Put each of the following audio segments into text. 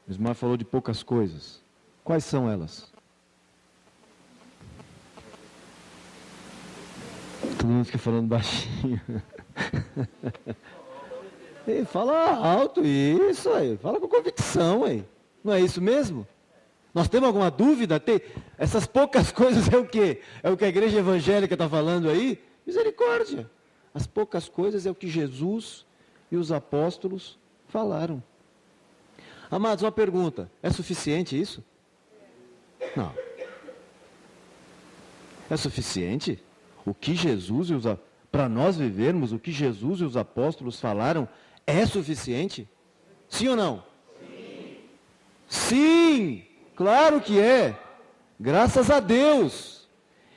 O Ismar falou de poucas coisas. Quais são elas? Todo mundo fica falando baixinho. Ei, fala alto, isso aí. Fala com convicção aí. Não é isso mesmo? Nós temos alguma dúvida? Essas poucas coisas é o quê? É o que a igreja evangélica está falando aí? Misericórdia. As poucas coisas é o que Jesus e os apóstolos falaram. Amados, uma pergunta. É suficiente isso? Não. É suficiente? O que Jesus e para nós vivermos, o que Jesus e os apóstolos falaram é suficiente? Sim ou não? Sim. Sim, claro que é. Graças a Deus.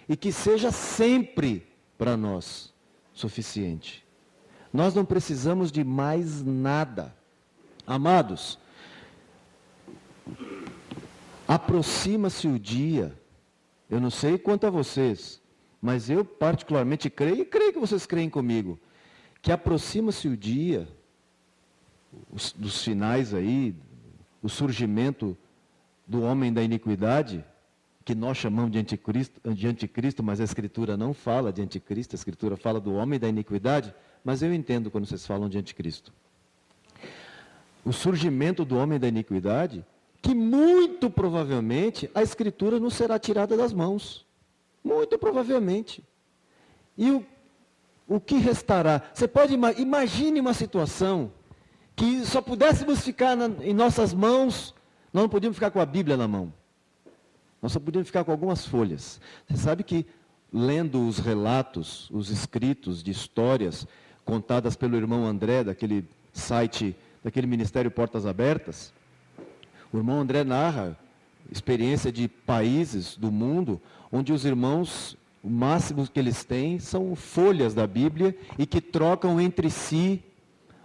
E que seja sempre para nós suficiente. Nós não precisamos de mais nada. Amados, aproxima-se o dia, eu não sei quanto a vocês, mas eu particularmente creio, e creio que vocês creem comigo, que aproxima-se o dia, dos finais aí, o surgimento do homem da iniquidade, que nós chamamos de anticristo, mas a Escritura não fala de anticristo, a Escritura fala do homem da iniquidade, mas eu entendo quando vocês falam de anticristo. O surgimento do homem da iniquidade, que muito provavelmente a Escritura não será tirada das mãos. Muito provavelmente. E o que restará? Você pode imagine uma situação que só pudéssemos ficar em nossas mãos, nós não podíamos ficar com a Bíblia na mão. Nós só podíamos ficar com algumas folhas. Você sabe que, lendo os relatos, os escritos de histórias contadas pelo irmão André, daquele site, daquele Ministério Portas Abertas, o irmão André narra experiência de países do mundo, onde os irmãos, o máximo que eles têm são folhas da Bíblia e que trocam entre si.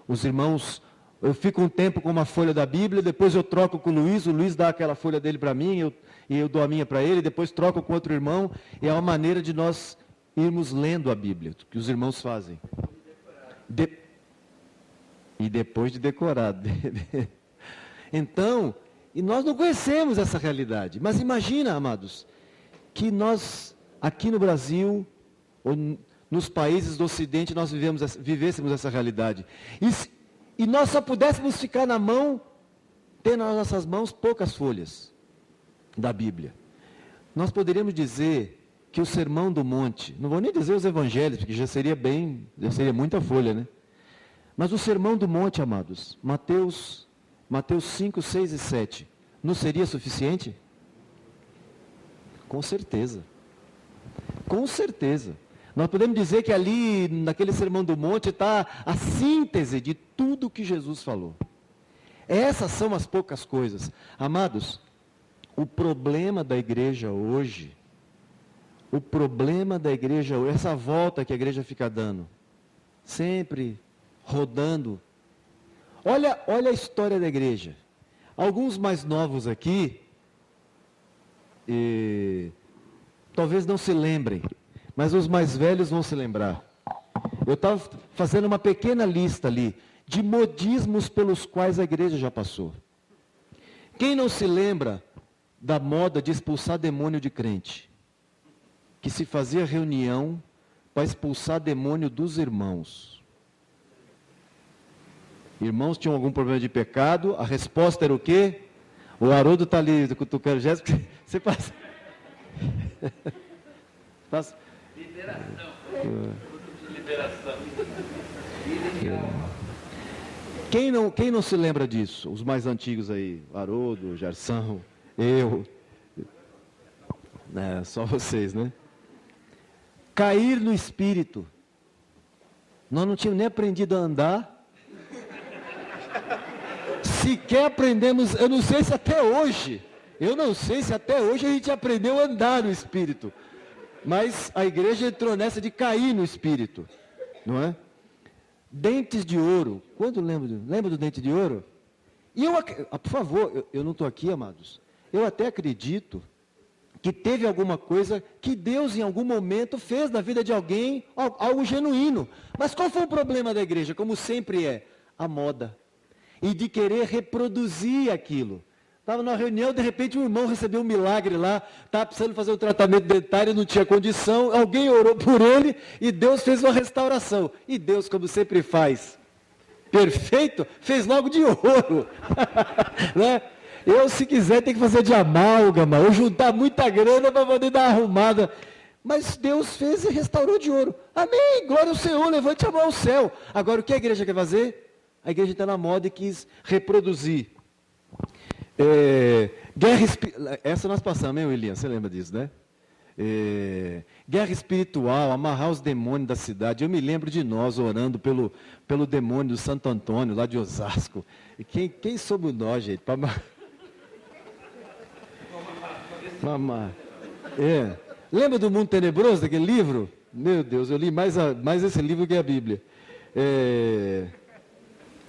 Os irmãos, eu fico um tempo com uma folha da Bíblia, depois eu troco com o Luiz dá aquela folha dele para mim, e eu dou a minha para ele, depois troco com outro irmão, e é uma maneira de nós irmos lendo a Bíblia, que os irmãos fazem. E depois de decorar. Então, e nós não conhecemos essa realidade. Mas imagina, amados, que nós, aqui no Brasil, ou nos países do Ocidente, nós vivêssemos essa realidade. E nós só pudéssemos ficar na mão, ter nas nossas mãos poucas folhas da Bíblia. Nós poderíamos dizer que o Sermão do Monte, não vou nem dizer os evangelhos, porque já seria muita folha, né? Mas o Sermão do Monte, amados, Mateus 5, 6 e 7, não seria suficiente? Com certeza. Com certeza. Nós podemos dizer que ali, naquele Sermão do Monte, está a síntese de tudo que Jesus falou. Essas são as poucas coisas. Amados, o problema da igreja hoje, essa volta que a igreja fica dando, sempre rodando. Olha a história da igreja. Alguns mais novos aqui, talvez não se lembrem, mas os mais velhos vão se lembrar. Eu estava fazendo uma pequena lista ali, de modismos pelos quais a igreja já passou. Quem não se lembra da moda de expulsar demônio de crente? Que se fazia reunião para expulsar demônio dos irmãos. Irmãos tinham algum problema de pecado, a resposta era o quê? O Haroldo está ali cutucando Jéssica, você passa. Passa. Liberação. Liberação. Quem não se lembra disso? Os mais antigos aí, Haroldo, Gerson, eu. Só vocês, né? Cair no espírito. Nós não tínhamos nem aprendido a andar. Sequer aprendemos, eu não sei se até hoje a gente aprendeu a andar no Espírito. Mas a igreja entrou nessa de cair no Espírito. Não é? Dentes de ouro. Quando lembra do dente de ouro? E por favor, eu não estou aqui, amados. Eu até acredito que teve alguma coisa que Deus em algum momento fez na vida de alguém, algo genuíno. Mas qual foi o problema da igreja? Como sempre é, a moda. E de querer reproduzir aquilo. Estava numa reunião, de repente um irmão recebeu um milagre lá, estava precisando fazer um tratamento dentário, não tinha condição, alguém orou por ele e Deus fez uma restauração. E Deus, como sempre faz, perfeito, fez logo de ouro. Né? Eu, se quiser, tenho que fazer de amálgama, ou juntar muita grana para poder dar uma arrumada. Mas Deus fez e restaurou de ouro. Amém, glória ao Senhor, levante a mão ao céu. Agora, o que a igreja quer fazer? A igreja está na moda e quis reproduzir. Essa nós passamos, hein, William? Você lembra disso, né? Guerra espiritual, amarrar os demônios da cidade. Eu me lembro de nós orando pelo demônio do Santo Antônio, lá de Osasco. E quem somos nós, gente? Mamar. Lembra do Mundo Tenebroso, daquele livro? Meu Deus, eu li mais esse livro que a Bíblia.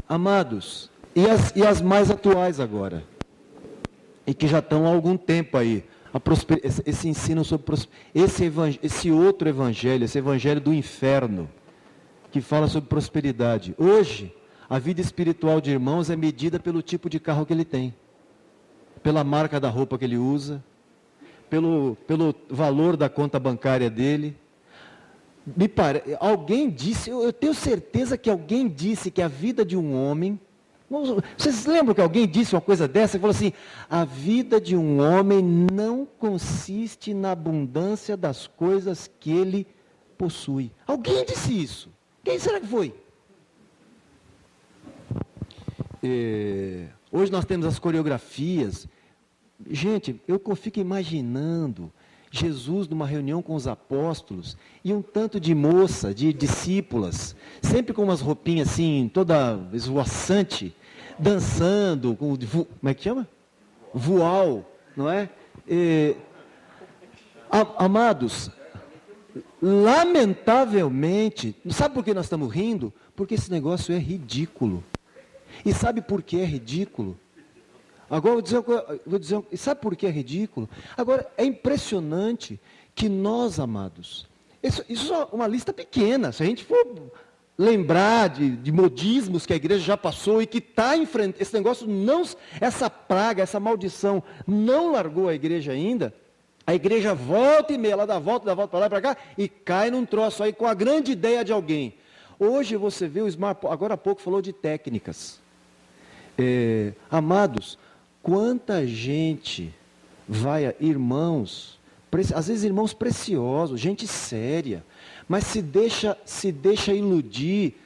Amados, e as mais atuais agora? E que já estão há algum tempo aí. Esse ensino sobre esse outro evangelho, esse evangelho do inferno, que fala sobre prosperidade. Hoje, a vida espiritual de irmãos é medida pelo tipo de carro que ele tem, pela marca da roupa que ele usa, pelo valor da conta bancária dele. Alguém disse, eu tenho certeza que alguém disse que a vida de um homem... Vocês lembram que alguém disse uma coisa dessa? Ele falou assim, a vida de um homem não consiste na abundância das coisas que ele possui. Alguém disse isso. Quem será que foi? Hoje nós temos as coreografias. Gente, eu fico imaginando Jesus numa reunião com os apóstolos e um tanto de moça, de discípulas, sempre com umas roupinhas assim, toda esvoaçante, dançando, como é que chama? Voal, não é? Amados, lamentavelmente, sabe por que nós estamos rindo? Porque esse negócio é ridículo. E sabe por que é ridículo? Agora vou dizer, sabe por que é ridículo? Agora, é impressionante que nós, amados, isso é uma lista pequena, se a gente for lembrar de modismos que a igreja já passou e que está enfrentando, esse negócio não, essa praga, essa maldição não largou a igreja ainda, a igreja volta e meia, ela dá volta para lá e para cá, e cai num troço aí com a grande ideia de alguém. Hoje você vê o Smart, agora há pouco falou de técnicas. Amados, quanta gente vai, irmãos, às vezes irmãos preciosos, gente séria, mas se deixa iludir,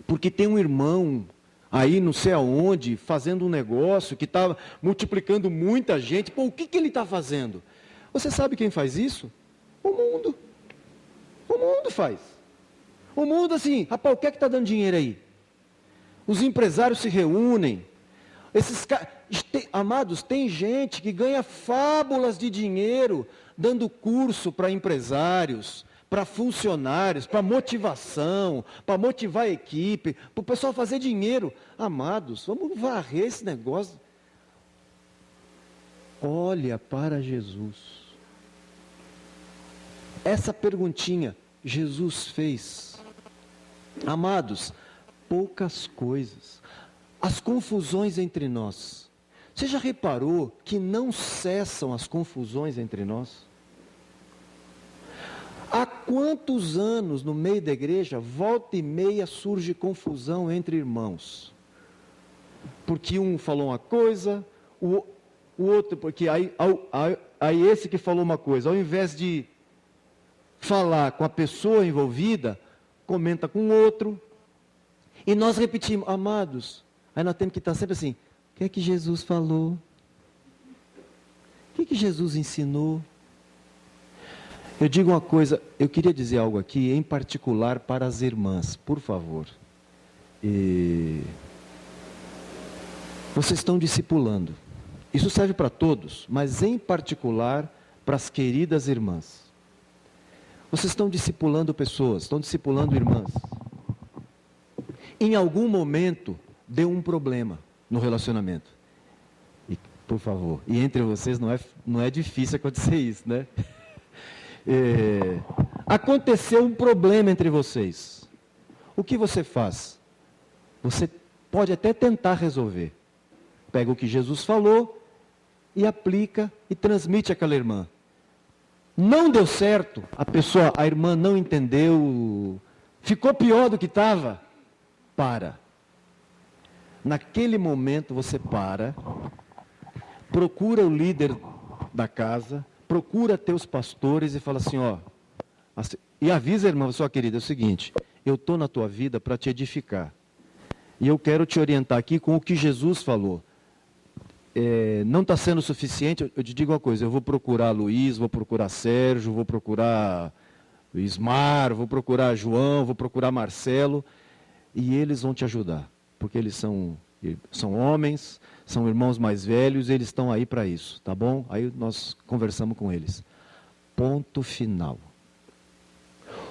porque tem um irmão aí não sei aonde, fazendo um negócio que está multiplicando muita gente. Pô, o que ele está fazendo? Você sabe quem faz isso? O mundo. O mundo faz. O mundo assim, rapaz, o que é que está dando dinheiro aí? Os empresários se reúnem. Amados, tem gente que ganha fábulas de dinheiro dando curso para empresários, para funcionários, para motivação, para motivar a equipe, para o pessoal fazer dinheiro. Amados, vamos varrer esse negócio. Olha para Jesus. Essa perguntinha Jesus fez. Amados, poucas coisas. As confusões entre nós. Você já reparou que não cessam as confusões entre nós? Há quantos anos no meio da igreja, volta e meia, surge confusão entre irmãos? Porque um falou uma coisa, o outro, porque aí esse que falou uma coisa, ao invés de falar com a pessoa envolvida, comenta com o outro. E nós repetimos, amados, aí nós temos que estar sempre assim, o que é que Jesus falou? O que Jesus ensinou? Eu digo uma coisa, eu queria dizer algo aqui, em particular para as irmãs, por favor. Vocês estão discipulando. Isso serve para todos, mas em particular para as queridas irmãs. Vocês estão discipulando pessoas, estão discipulando irmãs. Em algum momento, deu um problema no relacionamento. E, por favor, e entre vocês não é difícil acontecer isso, né? Aconteceu um problema entre vocês. O que você faz? Você pode até tentar resolver. Pega o que Jesus falou e aplica e transmite àquela irmã. Não deu certo, a irmã não entendeu, ficou pior do que estava. Para. Naquele momento você para, procura o líder da casa, procura teus pastores e fala assim, ó, e avisa a irmã, sua querida, é o seguinte, eu estou na tua vida para te edificar. E eu quero te orientar aqui com o que Jesus falou. Não está sendo suficiente, eu te digo uma coisa, eu vou procurar Luiz, vou procurar Sérgio, vou procurar Ismar, vou procurar João, vou procurar Marcelo, e eles vão te ajudar, porque eles são homens, são irmãos mais velhos, eles estão aí para isso, tá bom? Aí nós conversamos com eles. Ponto final.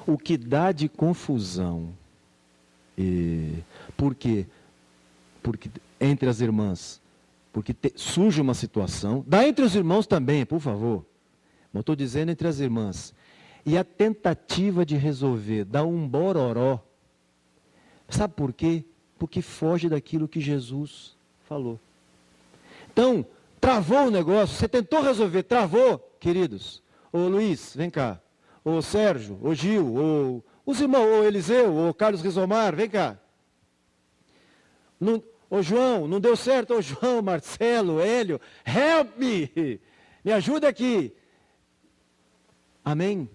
O que dá de confusão, por quê? Porque entre as irmãs, porque surge uma situação, dá entre os irmãos também, por favor, eu estou dizendo entre as irmãs, e a tentativa de resolver dá um bororó, sabe por quê? Porque foge daquilo que Jesus falou. Então, travou o negócio, você tentou resolver, travou, queridos, ô Luiz, vem cá, ô Sérgio, ô Gil, ô os irmãos, ô Eliseu, ô Carlos Rizomar, vem cá. Ô João, não deu certo, ô João, Marcelo, Hélio, help me, me ajuda aqui. Amém?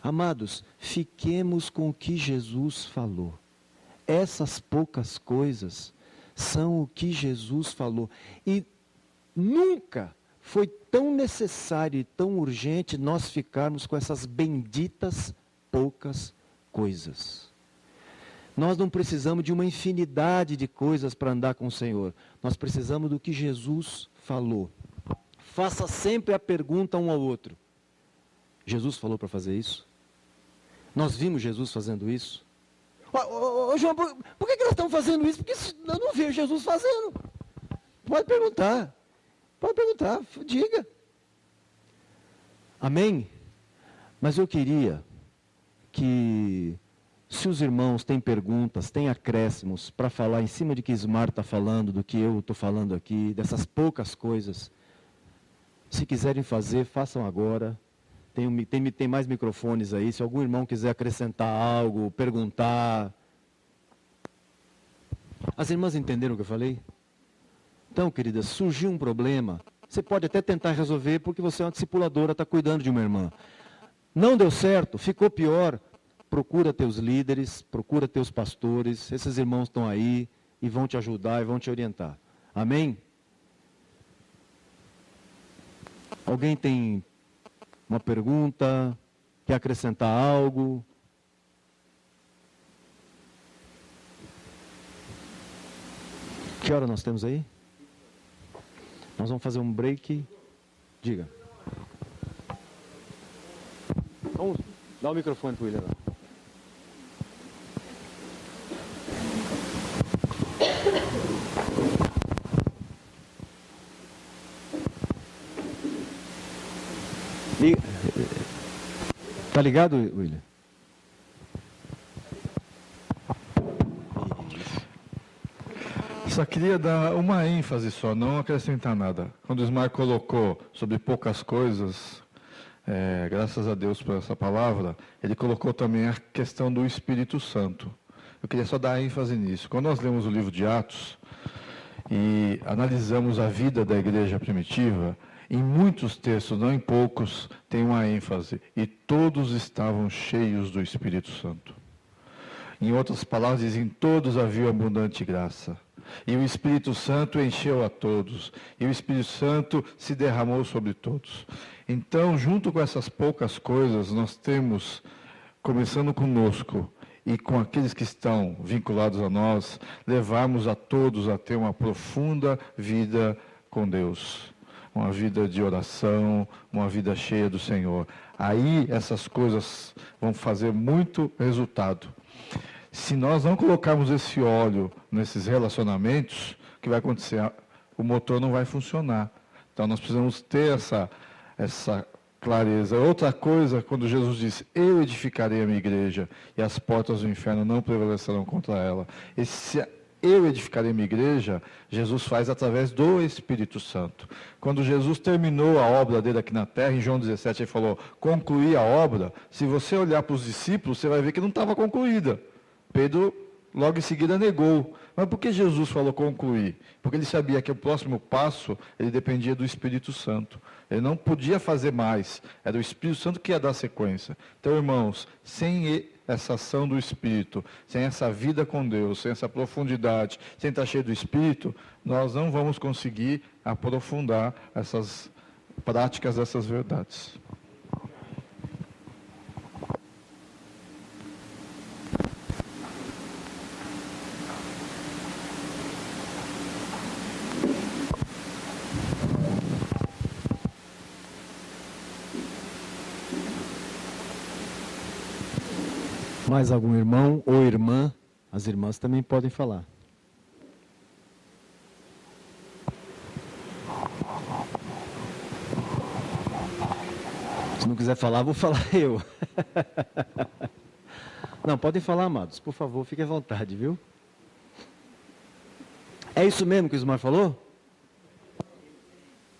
Amados, fiquemos com o que Jesus falou. Essas poucas coisas são o que Jesus falou. E nunca foi tão necessário e tão urgente nós ficarmos com essas benditas poucas coisas. Nós não precisamos de uma infinidade de coisas para andar com o Senhor. Nós precisamos do que Jesus falou. Faça sempre a pergunta um ao outro. Jesus falou para fazer isso? Nós vimos Jesus fazendo isso? Ô João, por que nós estamos fazendo isso? Porque eu não vejo Jesus fazendo. Pode perguntar, diga. Amém? Mas eu queria que, se os irmãos têm perguntas, têm acréscimos para falar em cima de que Ismar está falando, do que eu estou falando aqui, dessas poucas coisas, se quiserem fazer, façam agora. Tem mais microfones aí, se algum irmão quiser acrescentar algo, perguntar. As irmãs entenderam o que eu falei? Então, queridas, surgiu um problema, você pode até tentar resolver, porque você é uma discipuladora, está cuidando de uma irmã. Não deu certo, ficou pior, procura teus líderes, procura teus pastores, esses irmãos estão aí e vão te ajudar e vão te orientar. Amém? Alguém tem uma pergunta? Quer acrescentar algo? Que hora nós temos aí? Nós vamos fazer um break. Diga. Vamos dar o microfone para o William lá. Tá ligado, William? Só queria dar uma ênfase só, não acrescentar nada. Quando o Ismar colocou sobre poucas coisas, graças a Deus por essa palavra, ele colocou também a questão do Espírito Santo. Eu queria só dar ênfase nisso. Quando nós lemos o livro de Atos e analisamos a vida da igreja primitiva, em muitos textos, não em poucos, tem uma ênfase. E todos estavam cheios do Espírito Santo. Em outras palavras, dizem, todos havia abundante graça. E o Espírito Santo encheu a todos. E o Espírito Santo se derramou sobre todos. Então, junto com essas poucas coisas, nós temos, começando conosco e com aqueles que estão vinculados a nós, levarmos a todos a ter uma profunda vida com Deus. Uma vida de oração, uma vida cheia do Senhor. Aí essas coisas vão fazer muito resultado. Se nós não colocarmos esse óleo nesses relacionamentos, o que vai acontecer? O motor não vai funcionar. Então nós precisamos ter essa clareza. Outra coisa, quando Jesus disse, eu edificarei a minha igreja e as portas do inferno não prevalecerão contra ela. eu edificarei minha igreja, Jesus faz através do Espírito Santo. Quando Jesus terminou a obra dele aqui na terra, em João 17, ele falou, concluí a obra. Se você olhar para os discípulos, você vai ver que não estava concluída. Pedro, logo em seguida, negou. Mas por que Jesus falou concluir? Porque ele sabia que o próximo passo, ele dependia do Espírito Santo. Ele não podia fazer mais. Era o Espírito Santo que ia dar sequência. Então, irmãos, sem essa ação do Espírito, sem essa vida com Deus, sem essa profundidade, sem estar cheio do Espírito, nós não vamos conseguir aprofundar essas práticas, essas verdades. Mais algum irmão ou irmã? As irmãs também podem falar. Se não quiser falar, vou falar eu. Não, podem falar, amados. Por favor, fiquem à vontade, viu? É isso mesmo que o Ismar falou?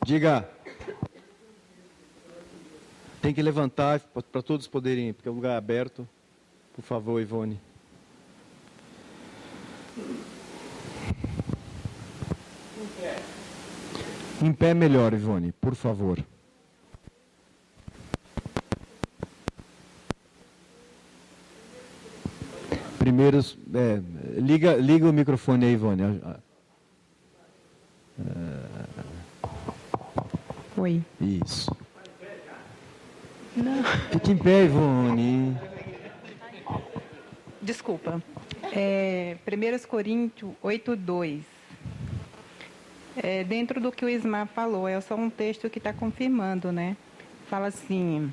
Diga. Tem que levantar para todos poderem ir, porque é um lugar aberto. Por favor, Ivone. Em pé é melhor, Ivone, por favor. Primeiro, liga o microfone aí, Ivone. Oi. Isso. Não. Fique em pé, Ivone. Desculpa. 1 Coríntios 8:2. Dentro do que o Ismar falou, é só um texto que está confirmando, né? Fala assim,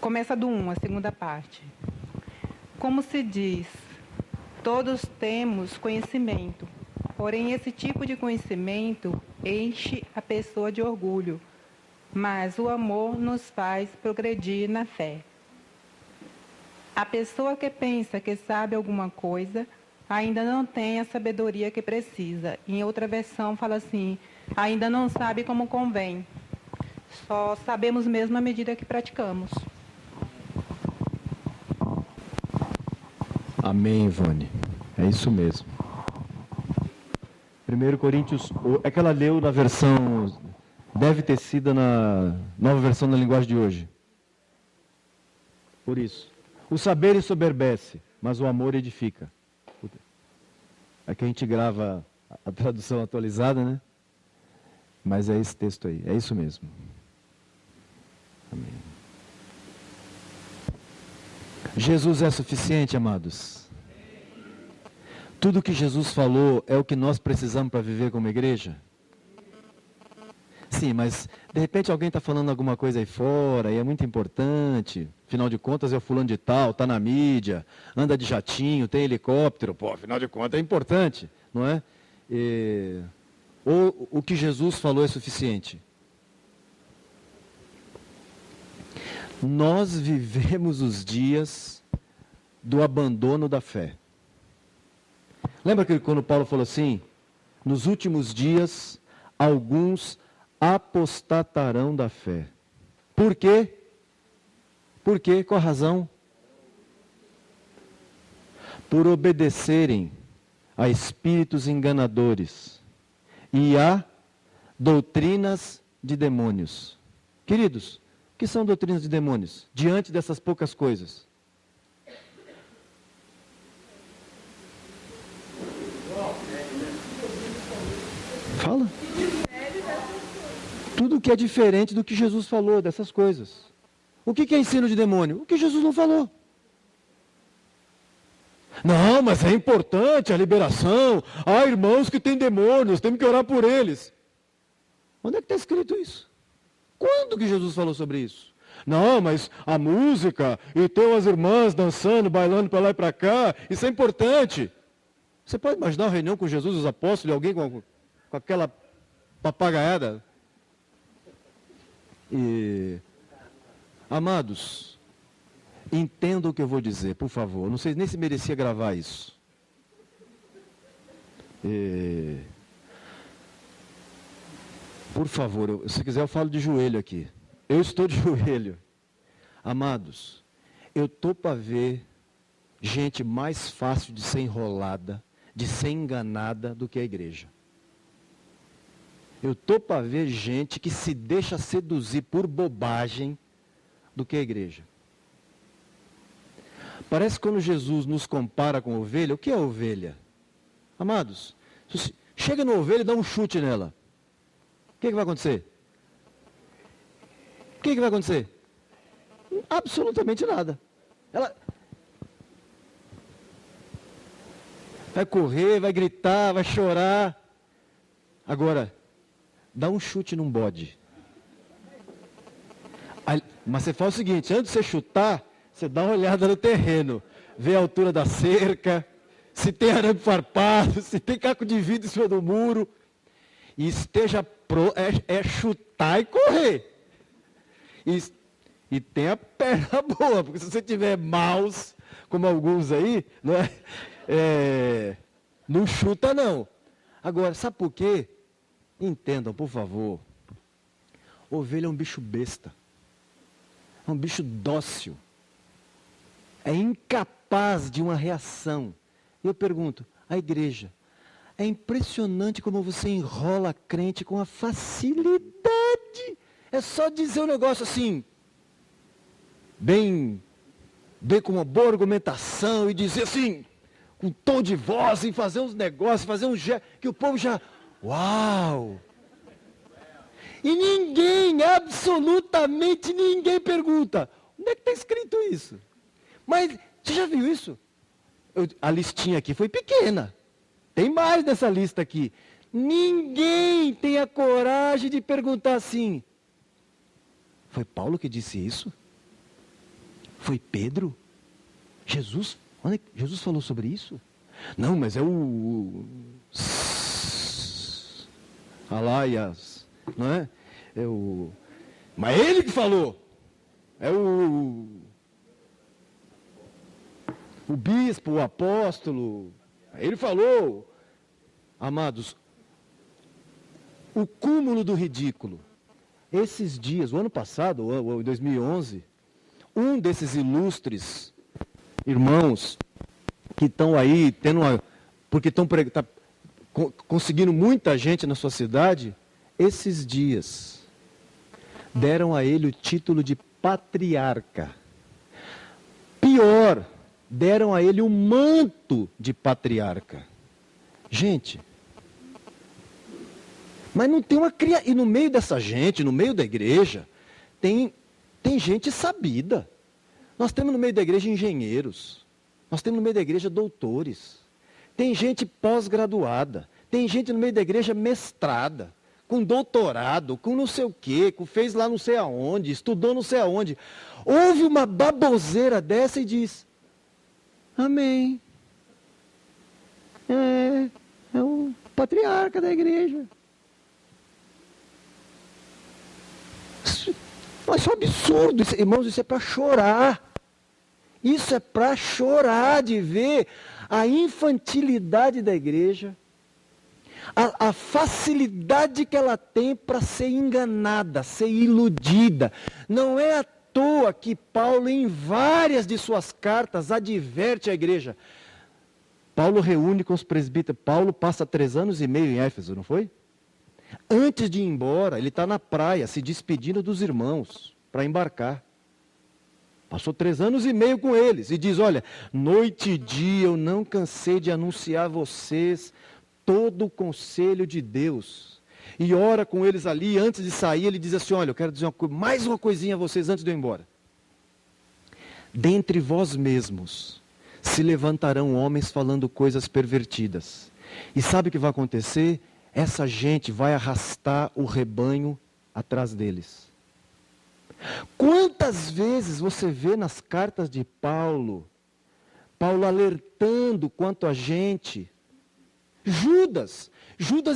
começa do 1, a segunda parte. Como se diz, todos temos conhecimento, porém esse tipo de conhecimento enche a pessoa de orgulho, mas o amor nos faz progredir na fé. A pessoa que pensa que sabe alguma coisa ainda não tem a sabedoria que precisa. Em outra versão fala assim, ainda não sabe como convém. Só sabemos mesmo à medida que praticamos. Amém, Ivone. É isso mesmo. 1 Coríntios, é que ela leu na versão, deve ter sido na nova versão da linguagem de hoje. Por isso. O saber ensoberbece, mas o amor edifica. Aqui a gente grava a tradução atualizada, né? Mas é esse texto aí, é isso mesmo. Amém. Jesus é suficiente, amados? Tudo que Jesus falou é o que nós precisamos para viver como igreja? Sim, mas de repente alguém está falando alguma coisa aí fora e é muito importante. Afinal de contas é o fulano de tal, está na mídia, anda de jatinho, tem helicóptero. Pô, afinal de contas é importante, não é? Ou o que Jesus falou é suficiente? Nós vivemos os dias do abandono da fé. Lembra que quando Paulo falou assim? Nos últimos dias, alguns apostatarão da fé. Por quê? Por quê? Qual a razão? Por obedecerem a espíritos enganadores e a doutrinas de demônios. Queridos, o que são doutrinas de demônios? Diante dessas poucas coisas. Fala. Tudo que é diferente do que Jesus falou, dessas coisas. O que é ensino de demônio? O que Jesus não falou. Não, mas é importante a liberação. Há irmãos que têm demônios, temos que orar por eles. Onde é que está escrito isso? Quando que Jesus falou sobre isso? Não, mas a música e ter umas irmãs dançando, bailando para lá e para cá, isso é importante. Você pode imaginar uma reunião com Jesus, os apóstolos, e alguém com aquela papagaiada? Amados, entendam o que eu vou dizer, por favor. Não sei nem se merecia gravar isso. Por favor, se quiser eu falo de joelho aqui. Eu estou de joelho. Amados, eu estou para ver gente mais fácil de ser enrolada, de ser enganada do que a igreja. Eu estou para ver gente que se deixa seduzir por bobagem do que a igreja. Parece que quando Jesus nos compara com ovelha, o que é ovelha? Amados, chega na ovelha e dá um chute nela. O que vai acontecer? O que vai acontecer? Absolutamente nada. Ela vai correr, vai gritar, vai chorar. Agora, dá um chute num bode. Mas você faz o seguinte, antes de você chutar, você dá uma olhada no terreno. Vê a altura da cerca, se tem arame farpado, se tem caco de vidro em cima do muro. E esteja pronto, é chutar e correr. E tem a perna boa, porque se você tiver maus, como alguns aí, não chuta não. Agora, sabe por quê? Entendam, por favor. Ovelha é um bicho besta. É um bicho dócil. É incapaz de uma reação. Eu pergunto, a igreja, é impressionante como você enrola a crente com a facilidade. É só dizer um negócio assim, bem com uma boa argumentação e dizer assim, com tom de voz e fazer uns negócios, fazer um gesto, que o povo já, uau! E ninguém, absolutamente ninguém pergunta, onde é que está escrito isso? Mas, você já viu isso? A listinha aqui foi pequena. Tem mais dessa lista aqui. Ninguém tem a coragem de perguntar assim. Foi Paulo que disse isso? Foi Pedro? Jesus? Onde Jesus falou sobre isso? Não, mas é o Alaias, não é? Mas ele que falou. É o bispo, o apóstolo. Ele falou. Amados, o cúmulo do ridículo. Esses dias, o ano passado, em 2011, um desses ilustres irmãos que estão aí, porque estão conseguindo muita gente na sua cidade, esses dias deram a ele o título de patriarca. Pior, deram a ele o manto de patriarca. Gente, mas não tem uma criatura. E no meio dessa gente, no meio da igreja, tem gente sabida. Nós temos no meio da igreja engenheiros. Nós temos no meio da igreja doutores. Tem gente pós-graduada. Tem gente no meio da igreja mestrada, com doutorado, com não sei o quê, fez lá não sei aonde, estudou não sei aonde. Ouve uma baboseira dessa e diz, amém. É o patriarca da igreja. Mas isso é um absurdo, irmãos, isso é para chorar. Isso é para chorar de ver a infantilidade da igreja, a facilidade que ela tem para ser enganada, ser iludida. Não é à toa que Paulo, em várias de suas cartas, adverte a igreja. Paulo reúne com os presbíteros. Paulo passa 3 anos e meio em Éfeso, não foi? Antes de ir embora, ele está na praia, se despedindo dos irmãos, para embarcar. Passou 3 anos e meio com eles, e diz, olha, noite e dia eu não cansei de anunciar a vocês todo o conselho de Deus. E ora com eles ali, antes de sair, ele diz assim, olha, eu quero dizer mais uma coisinha a vocês antes de eu ir embora. Dentre vós mesmos se levantarão homens falando coisas pervertidas. E sabe o que vai acontecer? Essa gente vai arrastar o rebanho atrás deles. Quantas vezes você vê nas cartas de Paulo alertando quanto a gente. Judas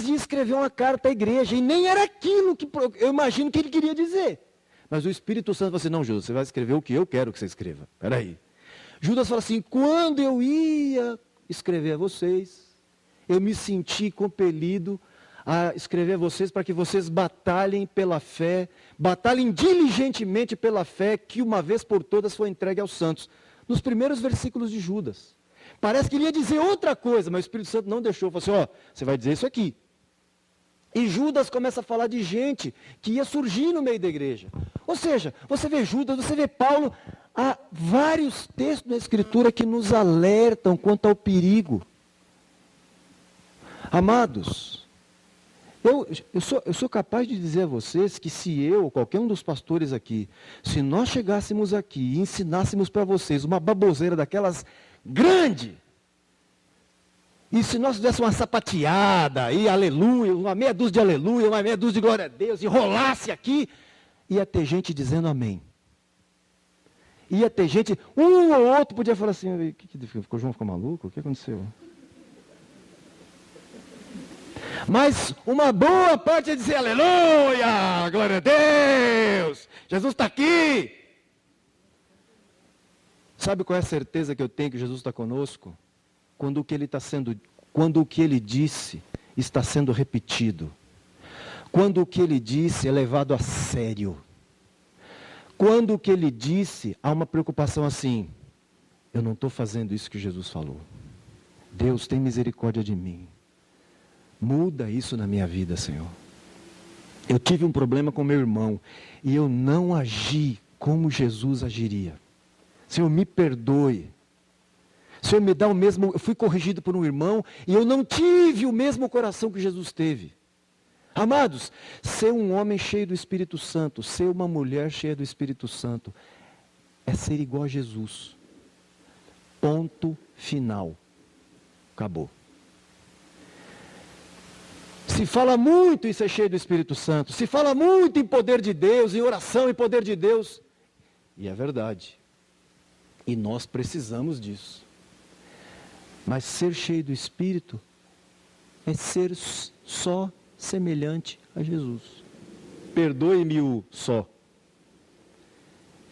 ia escrever uma carta à igreja e nem era aquilo que eu imagino que ele queria dizer. Mas o Espírito Santo falou assim, não, Judas, você vai escrever o que eu quero que você escreva. Espera aí. Judas fala assim, quando eu ia escrever a vocês, eu me senti compelido a escrever a vocês para que vocês batalhem pela fé, batalhem diligentemente pela fé que uma vez por todas foi entregue aos santos. Nos primeiros versículos de Judas. Parece que ele ia dizer outra coisa, mas o Espírito Santo não deixou. Falou assim, você vai dizer isso aqui. E Judas começa a falar de gente que ia surgir no meio da igreja. Ou seja, você vê Judas, você vê Paulo, há vários textos na Escritura que nos alertam quanto ao perigo. Amados, eu sou capaz de dizer a vocês que se eu, ou qualquer um dos pastores aqui, se nós chegássemos aqui e ensinássemos para vocês uma baboseira daquelas grande, e se nós fizéssemos uma sapateada, e aleluia, uma meia dúzia de aleluia, uma meia dúzia de glória a Deus, e rolasse aqui, ia ter gente dizendo amém. Ia ter gente, um ou outro podia falar assim, o João ficou maluco? O que aconteceu? Mas uma boa parte ia dizer aleluia, glória a Deus, Jesus está aqui. Sabe qual é a certeza que eu tenho que Jesus está conosco? Quando o que ele disse está sendo repetido. Quando o que ele disse é levado a sério. Quando o que ele disse há uma preocupação assim, eu não estou fazendo isso que Jesus falou. Deus tem misericórdia de mim. Muda isso na minha vida, Senhor. Eu tive um problema com meu irmão e eu não agi como Jesus agiria. Senhor, me perdoe. Senhor, me dá o mesmo... Eu fui corrigido por um irmão e eu não tive o mesmo coração que Jesus teve. Amados, ser um homem cheio do Espírito Santo, ser uma mulher cheia do Espírito Santo, é ser igual a Jesus. Ponto final. Acabou. Se fala muito em ser cheio do Espírito Santo, se fala muito em poder de Deus, em oração e poder de Deus. E é verdade. E nós precisamos disso. Mas ser cheio do Espírito é ser só semelhante a Jesus. Perdoe-me o só.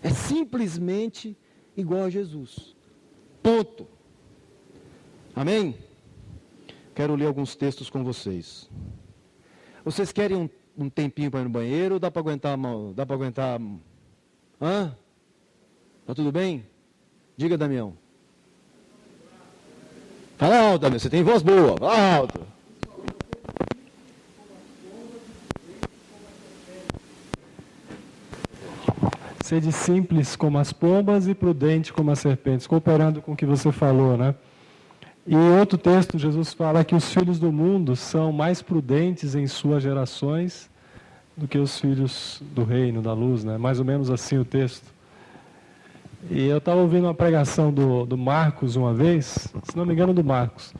É simplesmente igual a Jesus. Ponto. Amém? Quero ler alguns textos com vocês. Vocês querem um tempinho para ir no banheiro ou dá para aguentar? Dá para aguentar? Hã? Tá tudo bem? Diga, Damião. Fala alto, Damião. Você tem voz boa. Fala alto. Sede simples como as pombas e prudente como as serpentes, cooperando com o que você falou, né? E em outro texto, Jesus fala que os filhos do mundo são mais prudentes em suas gerações do que os filhos do reino, da luz, né? Mais ou menos assim o texto. E eu estava ouvindo uma pregação do Marcos uma vez, se não me engano do Marcos,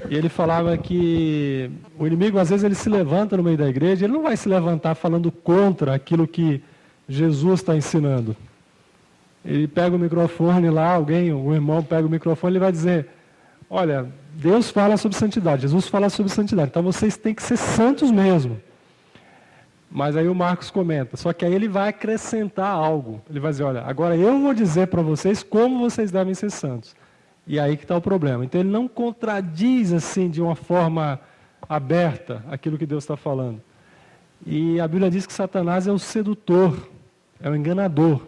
e ele falava que o inimigo às vezes ele se levanta no meio da igreja, ele não vai se levantar falando contra aquilo que Jesus está ensinando. Ele pega o microfone lá, um irmão pega o microfone e vai dizer, olha, Deus fala sobre santidade, Jesus fala sobre santidade, então vocês têm que ser santos mesmo. Mas aí o Marcos comenta, só que aí ele vai acrescentar algo. Ele vai dizer, olha, agora eu vou dizer para vocês como vocês devem ser santos. E aí que está o problema. Então ele não contradiz assim de uma forma aberta aquilo que Deus está falando. E a Bíblia diz que Satanás é o sedutor, é o enganador.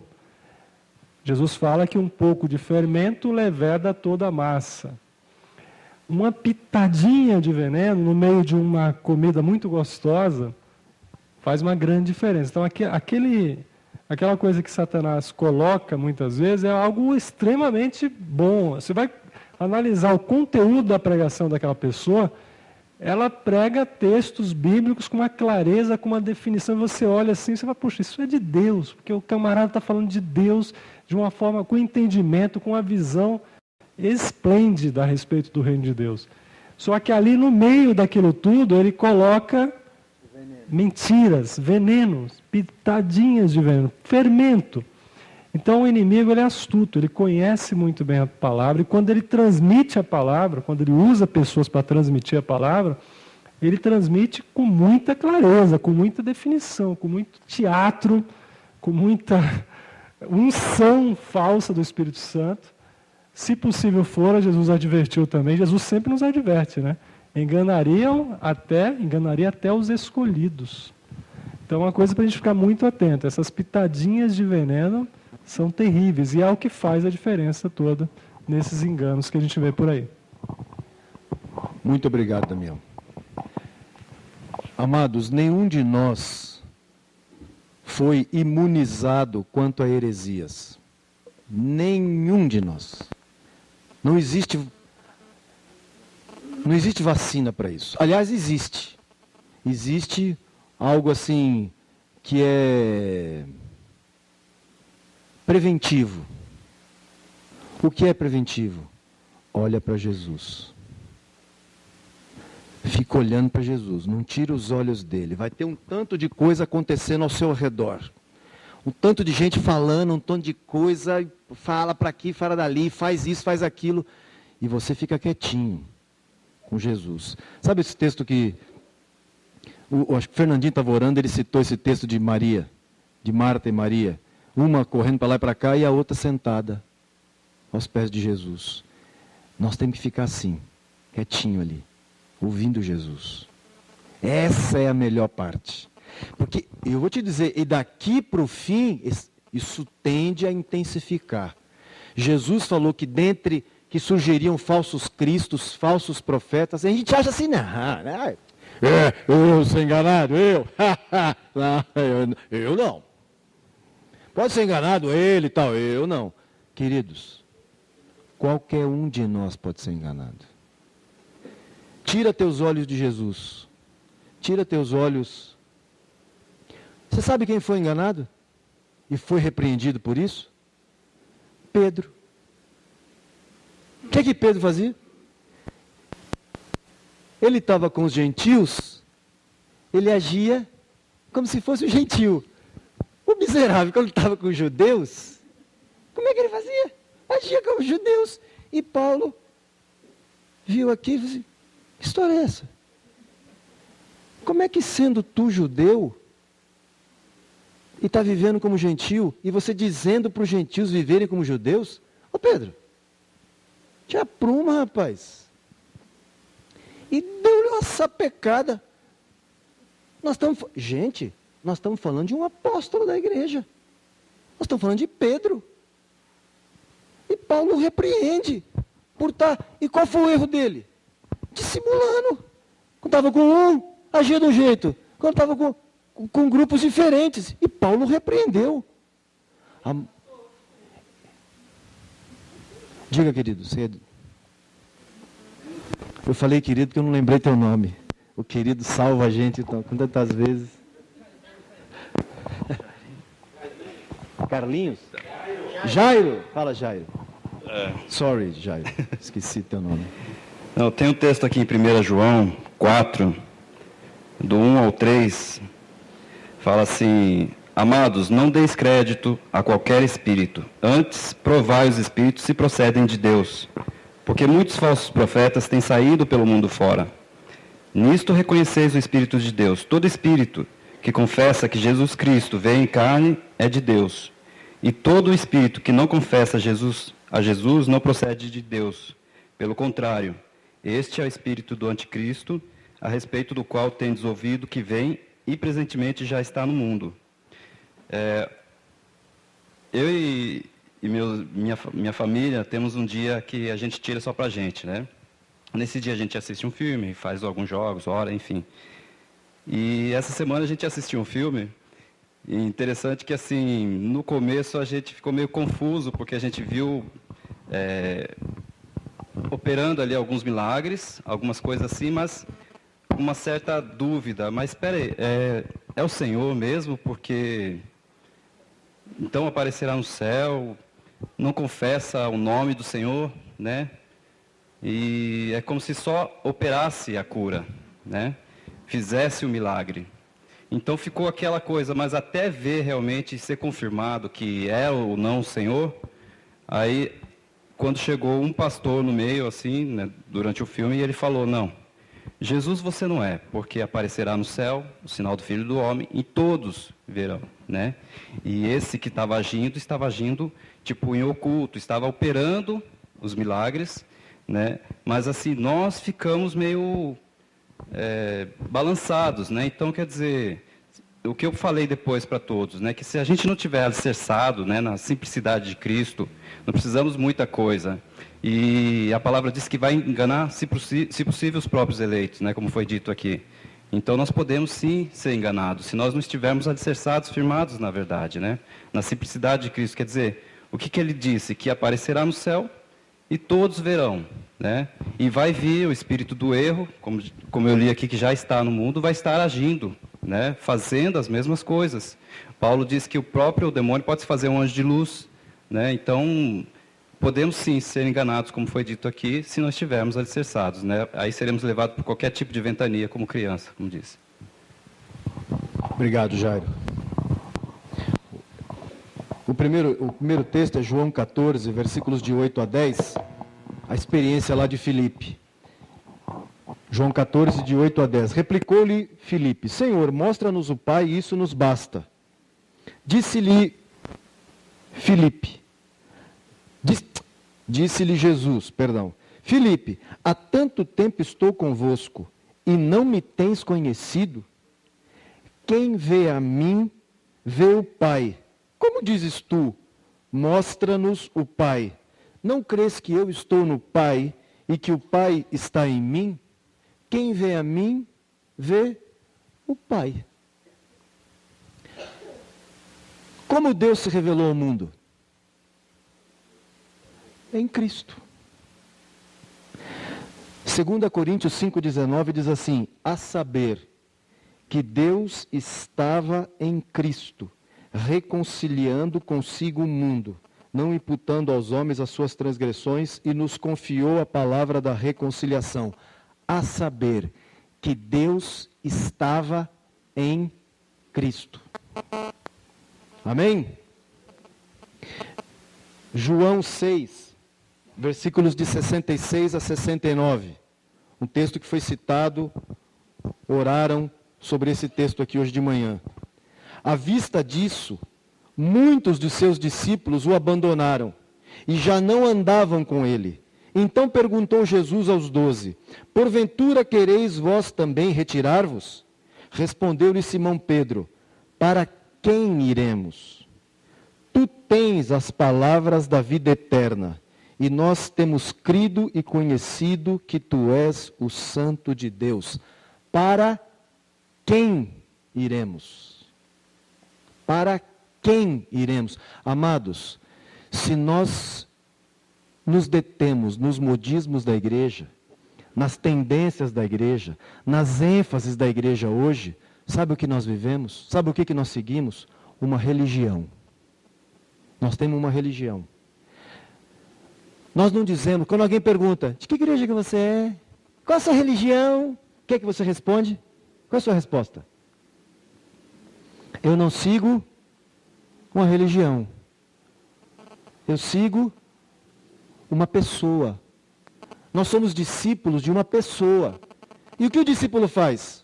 Jesus fala que um pouco de fermento leveda toda a massa. Uma pitadinha de veneno no meio de uma comida muito gostosa faz uma grande diferença. Então, aquela coisa que Satanás coloca muitas vezes é algo extremamente bom. Você vai analisar o conteúdo da pregação daquela pessoa, ela prega textos bíblicos com uma clareza, com uma definição. Você olha assim, você vai, puxa, isso é de Deus, porque o camarada está falando de Deus de uma forma, com entendimento, com uma visão esplêndida a respeito do reino de Deus. Só que ali no meio daquilo tudo, ele coloca mentiras, venenos, pitadinhas de veneno, fermento. Então o inimigo ele é astuto, ele conhece muito bem a palavra, e quando ele transmite a palavra, quando ele usa pessoas para transmitir a palavra, ele transmite com muita clareza, com muita definição, com muito teatro, com muita unção falsa do Espírito Santo. Se possível for, Jesus advertiu também, Jesus sempre nos adverte, né? enganaria até os escolhidos. Então, é uma coisa para a gente ficar muito atento. Essas pitadinhas de veneno são terríveis e é o que faz a diferença toda nesses enganos que a gente vê por aí. Muito obrigado, Damião. Amados, nenhum de nós foi imunizado quanto a heresias. Nenhum de nós. Não existe vacina para isso. Aliás, existe. Existe algo assim que é preventivo. O que é preventivo? Olha para Jesus. Fica olhando para Jesus, não tira os olhos dele. Vai ter um tanto de coisa acontecendo ao seu redor. Um tanto de gente falando, um tanto de coisa, fala para aqui, fala dali, faz isso, faz aquilo. E você fica quietinho com Jesus. Sabe esse texto que acho que o Fernandinho estava orando, ele citou esse texto de Maria, de Marta e Maria. Uma correndo para lá e para cá e a outra sentada aos pés de Jesus. Nós temos que ficar assim, quietinho ali, ouvindo Jesus. Essa é a melhor parte. Porque, eu vou te dizer, e daqui para o fim, isso tende a intensificar. Jesus falou que que surgiriam falsos cristos, falsos profetas, e a gente acha assim, não, eu sou enganado, eu não. Pode ser enganado ele e tal, eu não. Queridos, qualquer um de nós pode ser enganado. Tira teus olhos de Jesus. Tira teus olhos. Você sabe quem foi enganado? E foi repreendido por isso? Pedro. O que Pedro fazia? Ele estava com os gentios, ele agia como se fosse um gentio. O miserável, quando estava com os judeus, como é que ele fazia? Agia como os judeus. E Paulo viu aqui e falou assim, que história é essa? Como é que sendo tu judeu, e está vivendo como gentio, e você dizendo para os gentios viverem como judeus? Ô Pedro, te apruma, rapaz. E deu-lhe uma sapecada. Nós estamos falando de um apóstolo da igreja. Nós estamos falando de Pedro. E Paulo repreende por estar. E qual foi o erro dele? Dissimulando. Quando estava com um, agia de um jeito. Quando estava com grupos diferentes. E Paulo repreendeu. Diga, querido. Eu falei, querido, que eu não lembrei teu nome. O querido salva a gente, então, quantas vezes. Carlinhos? Jairo? Fala, Jairo. Sorry, Jairo. Esqueci teu nome. Não, tem um texto aqui em 1 João 4, do 1 ao 3. Fala assim: amados, não deis crédito a qualquer espírito. Antes, provai os espíritos se procedem de Deus. Porque muitos falsos profetas têm saído pelo mundo fora. Nisto reconheceis o Espírito de Deus. Todo espírito que confessa que Jesus Cristo veio em carne é de Deus. E todo espírito que não confessa a Jesus não procede de Deus. Pelo contrário, este é o espírito do anticristo, a respeito do qual tendes ouvido que vem e presentemente já está no mundo. Eu e minha família temos um dia que a gente tira só pra gente, né? Nesse dia a gente assiste um filme, faz alguns jogos, ora, enfim. E essa semana a gente assistiu um filme, e interessante que, assim, no começo a gente ficou meio confuso, porque a gente viu operando ali alguns milagres, algumas coisas assim, mas uma certa dúvida. Mas espera aí, é o Senhor mesmo? Porque então aparecerá no céu, não confessa o nome do Senhor, né? E é como se só operasse a cura, né? Fizesse o milagre. Então ficou aquela coisa, mas até ver realmente ser confirmado que é ou não o Senhor, aí quando chegou um pastor no meio, assim, né, durante o filme, e ele falou, não, Jesus você não é, porque aparecerá no céu o sinal do Filho do Homem e todos verão, né? E esse que estava agindo tipo em oculto, estava operando os milagres, né? Mas assim, nós ficamos meio balançados, né? Então, quer dizer, o que eu falei depois para todos, né? Que se a gente não tiver alicerçado, né, na simplicidade de Cristo, não precisamos muita coisa. E a palavra diz que vai enganar, se possível, os próprios eleitos, né? Como foi dito aqui. Então, nós podemos sim ser enganados, se nós não estivermos alicerçados, firmados na verdade, né? Na simplicidade de Cristo. Quer dizer, o que ele disse? Que aparecerá no céu e todos verão, né? E vai vir o espírito do erro, como eu li aqui, que já está no mundo, vai estar agindo, né? Fazendo as mesmas coisas. Paulo diz que o próprio demônio pode se fazer um anjo de luz, né? Então, podemos sim ser enganados, como foi dito aqui, se nós estivermos alicerçados, né? Aí seremos levados por qualquer tipo de ventania, como criança, como disse. Obrigado, Jairo. O primeiro texto é João 14, versículos de 8 a 10, a experiência lá de Filipe. João 14, de 8 a 10. Replicou-lhe Filipe: Senhor, mostra-nos o Pai, e isso nos basta. Disse-lhe Filipe, disse-lhe Jesus, Filipe, há tanto tempo estou convosco, e não me tens conhecido? Quem vê a mim, vê o Pai. Como dizes tu, mostra-nos o Pai? Não crês que eu estou no Pai e que o Pai está em mim? Quem vê a mim, vê o Pai. Como Deus se revelou ao mundo? Em Cristo. 2 Coríntios 5,19 diz assim: a saber, que Deus estava em Cristo, reconciliando consigo o mundo, não imputando aos homens as suas transgressões, e nos confiou a palavra da reconciliação. A saber, que Deus estava em Cristo. Amém? João 6, versículos de 66 a 69. Um texto que foi citado, oraram sobre esse texto aqui hoje de manhã. À vista disso, muitos de seus discípulos o abandonaram e já não andavam com ele. Então perguntou Jesus aos 12: porventura quereis vós também retirar-vos? Respondeu-lhe Simão Pedro: para quem iremos? Tu tens as palavras da vida eterna, e nós temos crido e conhecido que tu és o Santo de Deus. Para quem iremos? Para quem iremos? Amados, se nós nos detemos nos modismos da igreja, nas tendências da igreja, nas ênfases da igreja hoje, sabe o que nós vivemos? Sabe o que nós seguimos? Uma religião. Nós temos uma religião. Nós não dizemos, quando alguém pergunta, de que igreja que você é? Qual a sua religião? O que é que você responde? Qual é a sua resposta? Eu não sigo uma religião. Eu sigo uma pessoa. Nós somos discípulos de uma pessoa. E o que o discípulo faz?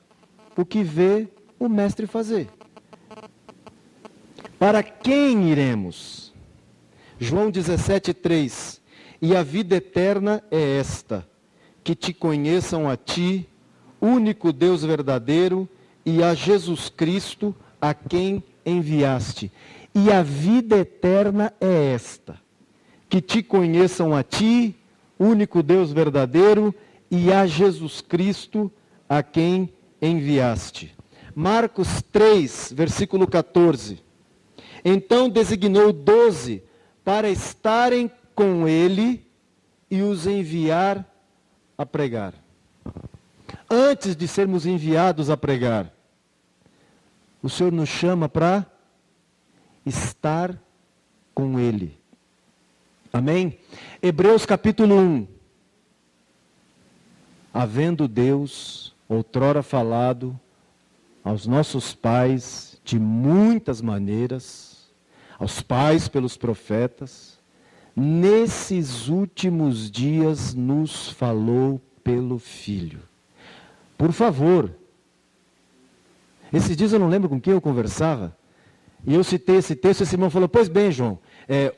O que vê o mestre fazer. Para quem iremos? João 17:3. E a vida eterna é esta, que te conheçam a ti, único Deus verdadeiro, e a Jesus Cristo, a quem enviaste. E a vida eterna é esta, que te conheçam a ti, único Deus verdadeiro, e a Jesus Cristo, a quem enviaste. Marcos 3, versículo 14. Então designou 12 para estarem com ele e os enviar a pregar. Antes de sermos enviados a pregar, o Senhor nos chama para estar com ele. Amém? Hebreus capítulo 1. Havendo Deus outrora falado aos nossos pais de muitas maneiras, aos pais pelos profetas, nesses últimos dias nos falou pelo Filho. Por favor, esses dias eu não lembro com quem eu conversava, e eu citei esse texto, esse irmão falou, pois bem, João,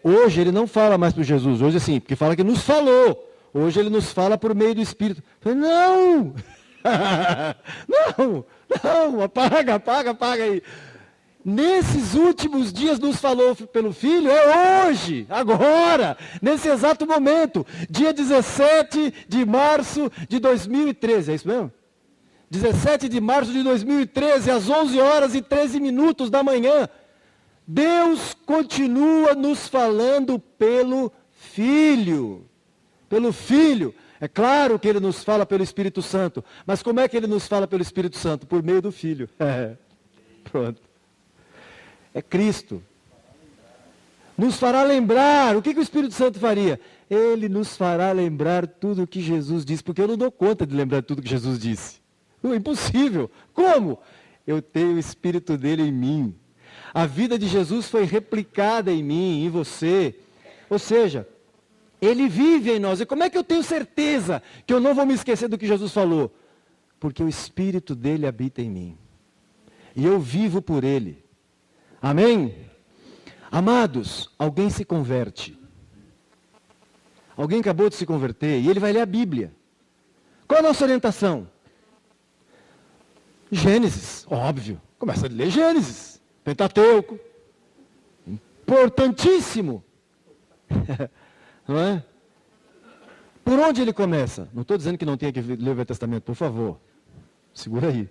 hoje ele não fala mais para Jesus, hoje assim, porque fala que nos falou, hoje ele nos fala por meio do Espírito. Eu falei, não! Não, apaga aí. Nesses últimos dias nos falou pelo Filho, é hoje, agora, nesse exato momento, dia 17 de março de 2013, é isso mesmo? 17 de março de 2013, às 11 horas e 13 minutos da manhã, Deus continua nos falando pelo Filho. Pelo Filho. É claro que Ele nos fala pelo Espírito Santo, mas como é que Ele nos fala pelo Espírito Santo? Por meio do Filho. Pronto. É Cristo. Nos fará lembrar. O que o Espírito Santo faria? Ele nos fará lembrar tudo o que Jesus disse, porque eu não dou conta de lembrar tudo que Jesus disse. É impossível. Como? Eu tenho o Espírito dele em mim. A vida de Jesus foi replicada em mim, em você. Ou seja, Ele vive em nós. E como é que eu tenho certeza que eu não vou me esquecer do que Jesus falou? Porque o Espírito dele habita em mim. E eu vivo por Ele. Amém? Amados, alguém se converte. Alguém acabou de se converter e ele vai ler a Bíblia. Qual a nossa orientação? Gênesis, óbvio. Começa a ler Gênesis. Pentateuco. Importantíssimo. Não é? Por onde ele começa? Não estou dizendo que não tenha que ler o Velho Testamento, por favor. Segura aí.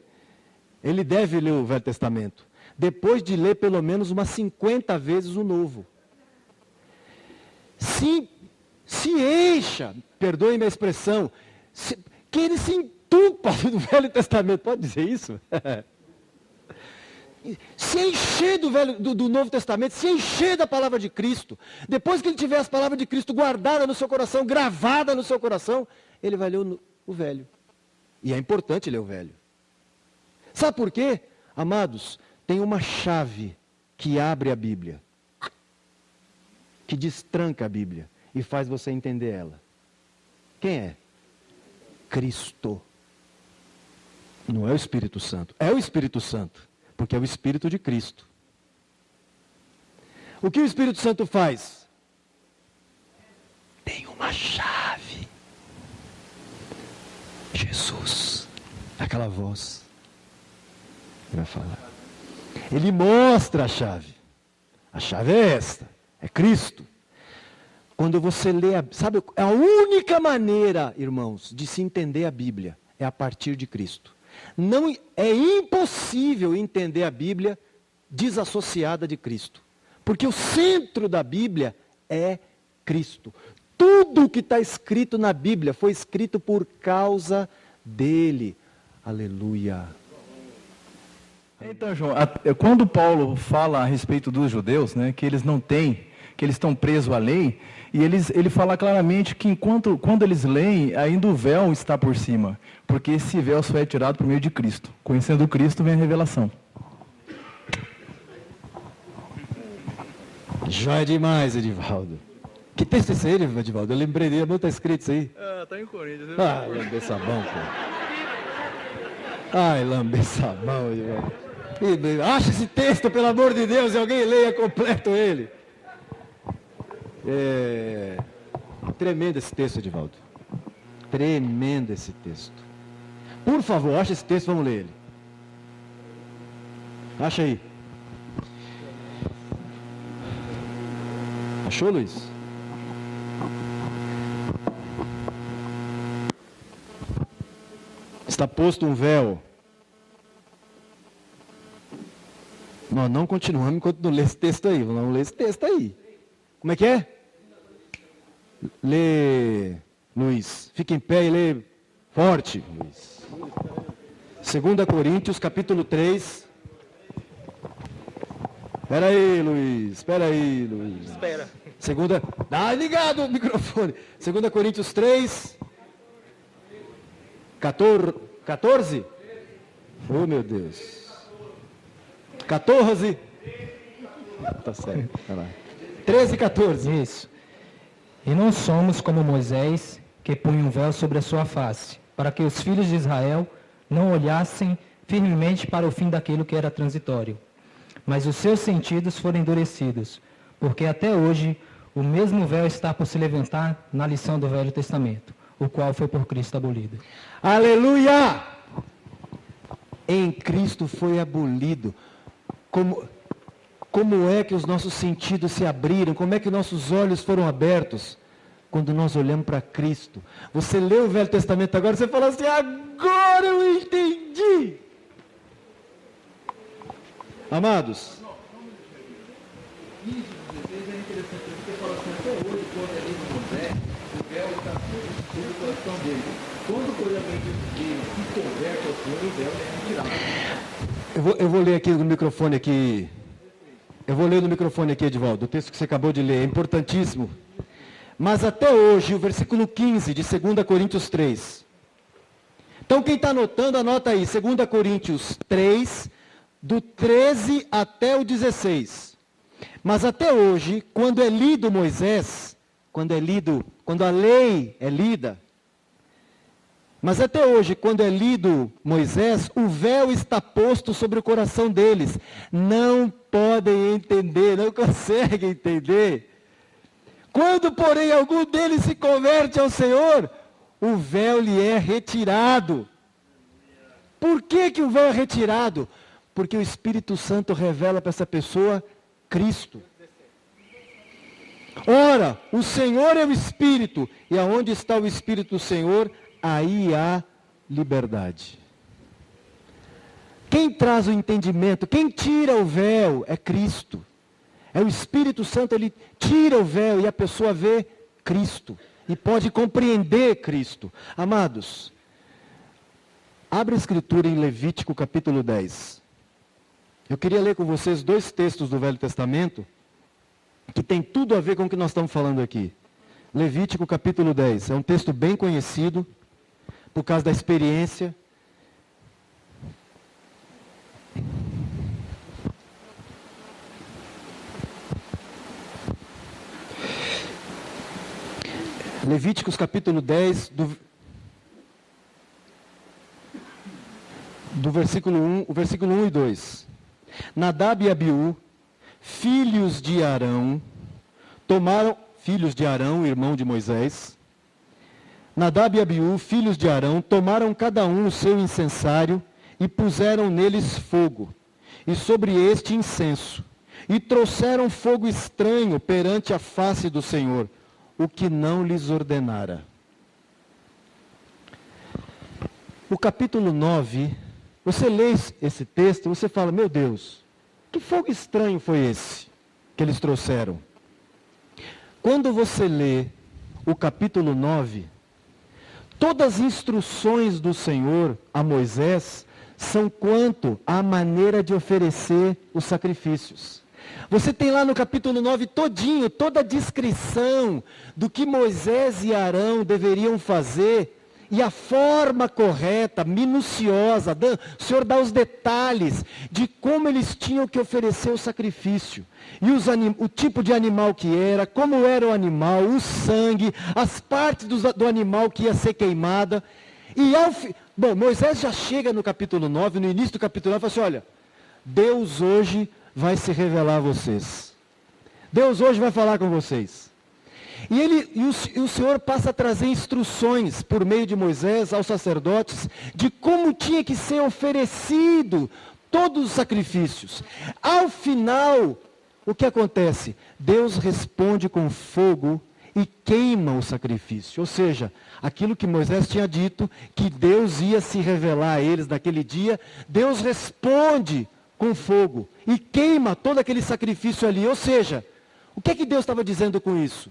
Ele deve ler o Velho Testamento. Depois de ler pelo menos umas 50 vezes o Novo. Se encha, perdoe-me a expressão, que ele se entupa do Velho Testamento. Pode dizer isso? Se encher do Novo Testamento, se encher da palavra de Cristo. Depois que ele tiver as palavras de Cristo guardadas no seu coração, gravada no seu coração, ele vai ler o Velho. E é importante ler o Velho. Sabe por quê? Amados, tem uma chave que abre a Bíblia, que destranca a Bíblia e faz você entender ela. Quem é? Cristo. Não é o Espírito Santo. É o Espírito Santo, porque é o Espírito de Cristo. O que o Espírito Santo faz? Tem uma chave. Jesus, aquela voz, vai falar. Ele mostra a chave. A chave é esta, é Cristo. Quando você lê, sabe, a única maneira, irmãos, de se entender a Bíblia é a partir de Cristo. Não é impossível entender a Bíblia desassociada de Cristo. Porque o centro da Bíblia é Cristo. Tudo que está escrito na Bíblia foi escrito por causa dele. Aleluia. Então, João, quando Paulo fala a respeito dos judeus, né, que eles não têm, que eles estão presos à lei, e ele fala claramente que quando eles leem, ainda o véu está por cima, porque esse véu só é tirado por meio de Cristo. Conhecendo Cristo vem a revelação. Já é demais, Edivaldo. Que texto é esse aí, Edivaldo? Eu lembrei dele, não está escrito isso aí? Está em Coríntios. Ah, lamber sabão, pô. Ai, lamber sabão, Edivaldo. Acha esse texto, pelo amor de Deus, e alguém leia completo ele. Tremendo esse texto, Edivaldo. Tremendo esse texto. Por favor, acha esse texto, vamos ler ele. Acha aí. Achou, Luiz? Está posto um véu. Nós não continuamos enquanto não lê esse texto aí. Vamos ler esse texto aí. Como é que é? Lê, Luiz. Fica em pé e lê forte, Luiz. 2 Coríntios, capítulo 3. Espera aí, Luiz. Espera aí, Luiz. Espera. Dá ligado o microfone. 2 Coríntios 3. 14? Oh, meu Deus. 14. Tá certo. Vai lá. 13 e 14. Isso. E não somos como Moisés, que punha um véu sobre a sua face, para que os filhos de Israel não olhassem firmemente para o fim daquilo que era transitório. Mas os seus sentidos foram endurecidos, porque até hoje o mesmo véu está por se levantar na lição do Velho Testamento, o qual foi por Cristo abolido. Aleluia! em Cristo foi abolido. Como é que os nossos sentidos se abriram? Como é que nossos olhos foram abertos? Quando nós olhamos para Cristo. Você lê o Velho Testamento agora, você fala assim, agora eu entendi. Amados, isso é interessante, porque fala assim, até hoje, quando ele José, o véu está sobre o coração dele. Quando por exemplo ele se converte ao Senhor, o véu é retirado. Eu vou ler aqui no microfone aqui. Eu vou ler no microfone aqui, Edivaldo, o texto que você acabou de ler, é importantíssimo. Mas até hoje, o versículo 15 de 2 Coríntios 3. Então quem está anotando, anota aí, 2 Coríntios 3, do 13 até o 16. Mas até hoje, quando é lido Moisés, quando a lei é lida, mas até hoje, quando é lido Moisés, o véu está posto sobre o coração deles. Não podem entender, não conseguem entender. Quando, porém, algum deles se converte ao Senhor, o véu lhe é retirado. Por que o véu é retirado? Porque o Espírito Santo revela para essa pessoa Cristo. Ora, o Senhor é o Espírito, e aonde está o Espírito do Senhor, aí há liberdade. Quem traz o entendimento, quem tira o véu é Cristo. É o Espírito Santo, ele tira o véu e a pessoa vê Cristo. E pode compreender Cristo. Amados, abre a Escritura em Levítico capítulo 10. Eu queria ler com vocês 2 textos do Velho Testamento, que tem tudo a ver com o que nós estamos falando aqui. Levítico capítulo 10, é um texto bem conhecido, por causa da experiência. Levíticos capítulo 10, do versículo 1, o versículo 1 e 2. Nadab e Abiú, filhos de Arão, irmão de Moisés. Nadab e Abiú, filhos de Arão, tomaram cada um o seu incensário e puseram neles fogo, e sobre este incenso, e trouxeram fogo estranho perante a face do Senhor, o que não lhes ordenara. O capítulo 9, você lê esse texto, você fala, meu Deus, que fogo estranho foi esse que eles trouxeram? Quando você lê o capítulo 9, todas as instruções do Senhor a Moisés são quanto à maneira de oferecer os sacrifícios. Você tem lá no capítulo 9 todinho, toda a descrição do que Moisés e Arão deveriam fazer e a forma correta, minuciosa, o Senhor dá os detalhes de como eles tinham que oferecer o sacrifício. E o tipo de animal que era, como era o animal, o sangue, as partes do animal que ia ser queimada. E Moisés já chega no capítulo 9, no início do capítulo 9, e fala assim, olha, Deus hoje vai se revelar a vocês. Deus hoje vai falar com vocês. E o Senhor passa a trazer instruções por meio de Moisés aos sacerdotes de como tinha que ser oferecido todos os sacrifícios. Ao final, o que acontece? Deus responde com fogo e queima o sacrifício. Ou seja, aquilo que Moisés tinha dito, que Deus ia se revelar a eles naquele dia, Deus responde com fogo e queima todo aquele sacrifício ali. Ou seja, o que é que Deus estava dizendo com isso?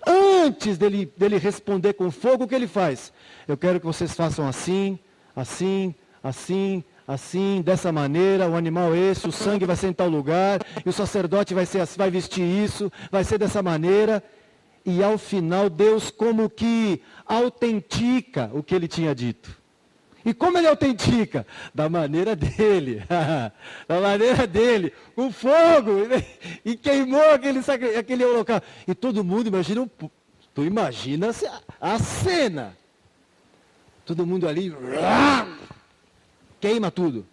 Antes dele responder com fogo, o que ele faz? Eu quero que vocês façam assim, assim, assim, assim, dessa maneira, o animal é esse, o sangue vai ser em tal lugar, e o sacerdote vai vestir isso, vai ser dessa maneira. E ao final, Deus como que autentica o que ele tinha dito. E como ele autentica? Da maneira dele. Da maneira dele. Com fogo. E queimou aquele holocausto. E todo mundo imagina, tu imagina a cena. Todo mundo ali, queima tudo.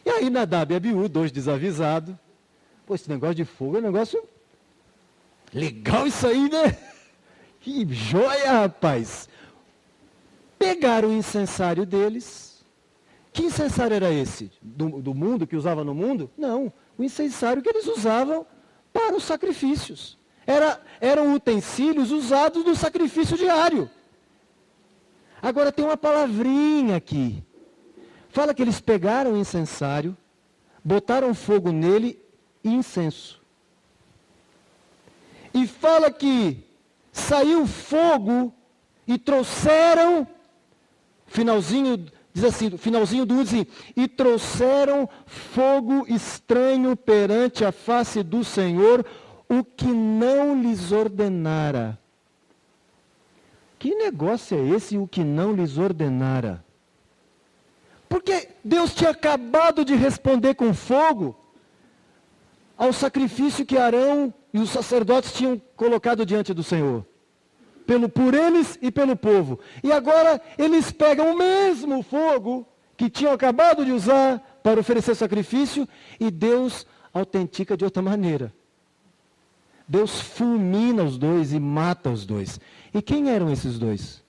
E aí Nadab e Abiú, 2 desavisados. Pô, esse negócio de fogo é um negócio legal isso aí, né? Que joia, rapaz. Pegaram o incensário deles, Que incensário era esse? Do mundo, que usava no mundo? Não. O incensário que eles usavam para os sacrifícios. Eram utensílios usados no sacrifício diário. Agora tem uma palavrinha aqui. Fala que eles pegaram o incensário, botaram fogo nele e incenso. E fala que saiu fogo e trouxeram, finalzinho, diz assim, finalzinho do assim, e trouxeram fogo estranho perante a face do Senhor, o que não lhes ordenara. Que negócio é esse, o que não lhes ordenara? Porque Deus tinha acabado de responder com fogo ao sacrifício que Arão e os sacerdotes tinham colocado diante do Senhor. Por eles e pelo povo. E agora eles pegam o mesmo fogo que tinham acabado de usar para oferecer sacrifício e Deus autentica de outra maneira. Deus fulmina os dois e mata os dois. E quem eram esses dois?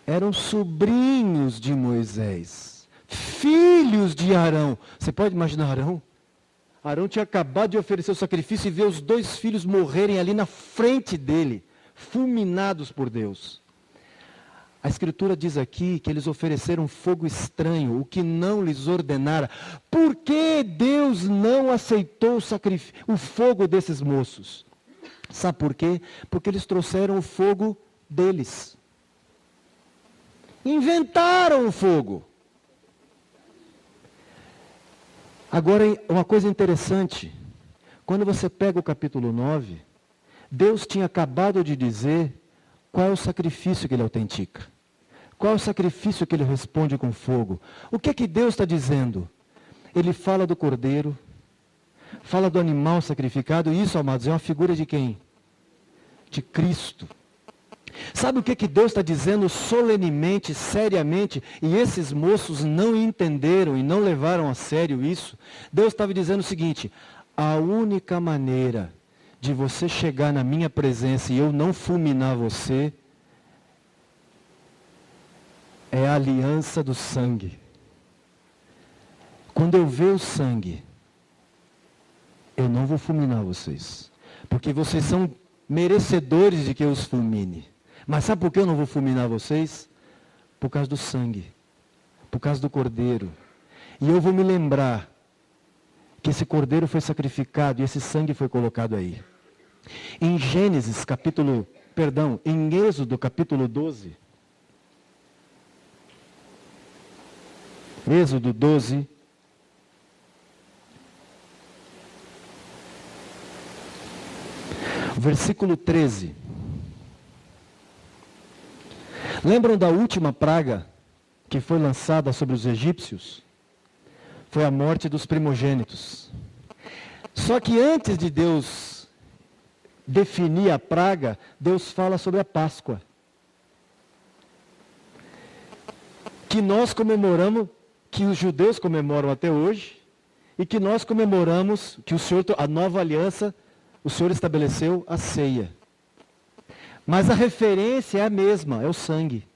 Eram sobrinhos de Moisés, filhos de Arão. Você pode imaginar Arão? Arão tinha acabado de oferecer o sacrifício e ver os dois filhos morrerem ali na frente dele, fulminados por Deus. A Escritura diz aqui que eles ofereceram fogo estranho, o que não lhes ordenara. Por que Deus não aceitou o fogo desses moços? Sabe por quê? Porque eles trouxeram o fogo deles. Inventaram o fogo. Agora, uma coisa interessante. Quando você pega o capítulo 9, Deus tinha acabado de dizer qual é o sacrifício que ele autentica. Qual é o sacrifício que ele responde com fogo. O que é que Deus está dizendo? Ele fala do cordeiro, fala do animal sacrificado, e isso, amados, é uma figura de quem? De Cristo. Sabe o que que Deus está dizendo solenemente, seriamente, e esses moços não entenderam e não levaram a sério isso? Deus estava dizendo o seguinte: a única maneira de você chegar na minha presença e eu não fulminar você é a aliança do sangue. Quando eu ver o sangue, eu não vou fulminar vocês, porque vocês são merecedores de que eu os fulmine. Mas sabe por que eu não vou fulminar vocês? Por causa do sangue, por causa do cordeiro. E eu vou me lembrar que esse cordeiro foi sacrificado e esse sangue foi colocado aí. Em Êxodo capítulo 12. Êxodo 12. Versículo 13. Lembram da última praga que foi lançada sobre os egípcios? Foi a morte dos primogênitos. Só que antes de Deus definir a praga, Deus fala sobre a Páscoa. Que nós comemoramos, que os judeus comemoram até hoje, e que nós comemoramos, que o Senhor, a nova aliança, o Senhor estabeleceu a ceia. Mas a referência é a mesma, é o sangue.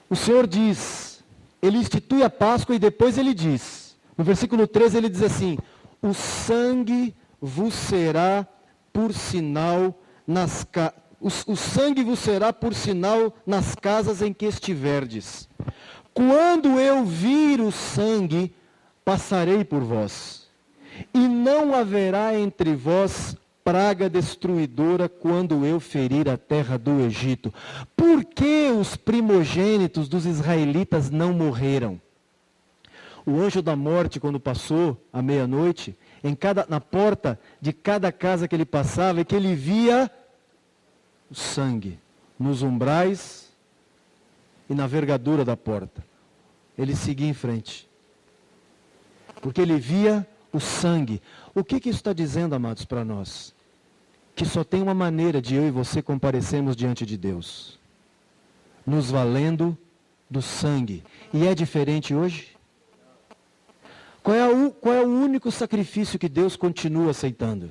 O Senhor diz, ele institui a Páscoa e depois ele diz, no versículo 13 ele diz assim: o sangue vos será por sinal o sangue vos será por sinal nas casas em que estiverdes. Quando eu vir o sangue, passarei por vós, e não haverá entre vós praga destruidora quando eu ferir a terra do Egito. Por que os primogênitos dos israelitas não morreram? O anjo da morte, quando passou à meia-noite, na porta de cada casa que ele passava, é que ele via o sangue nos umbrais e na vergadura da porta. Ele seguia em frente, porque ele via o sangue. O que isso está dizendo, amados, para nós? Que só tem uma maneira de eu e você comparecermos diante de Deus, nos valendo do sangue. E é diferente hoje? Qual é o único sacrifício que Deus continua aceitando?